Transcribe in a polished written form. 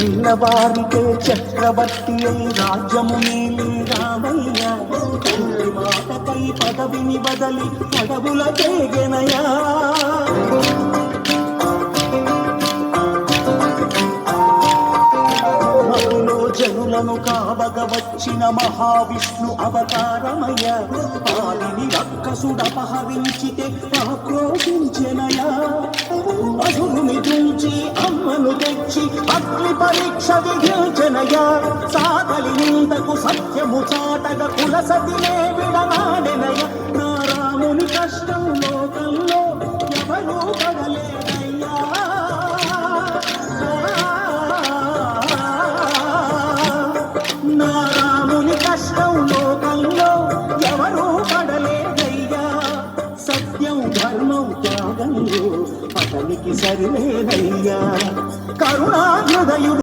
తెల్లవారితే చక్రవర్తి అయి రాజ్యము నీలి రామయ్య తండ్రి మాటకై పదవిని బదలి అడవుల తేగెనయా జనులను కావగ వచ్చిన మహావిష్ణు అవతారమయ పాలిని రక్కసుడపహరించితే ఆక్రోశించెనయా అసురుని దూచి అమ్మను తెచ్చి అగ్ని పరీక్ష విధించెనయా సాగలి నిందకు సత్యము చాటగ కులసతినే విడనాడెనయ నా రాముని కష్టం లోకంలో ఎవరూ పడలేదయ్యా నా రాముని కష్టం లోకంలో ఎవరూ పడలేదయ్యా సత్యం ధర్మం త్యాగంలో అతనికి సరిలేదయ్యా కరుణా హృదయుడు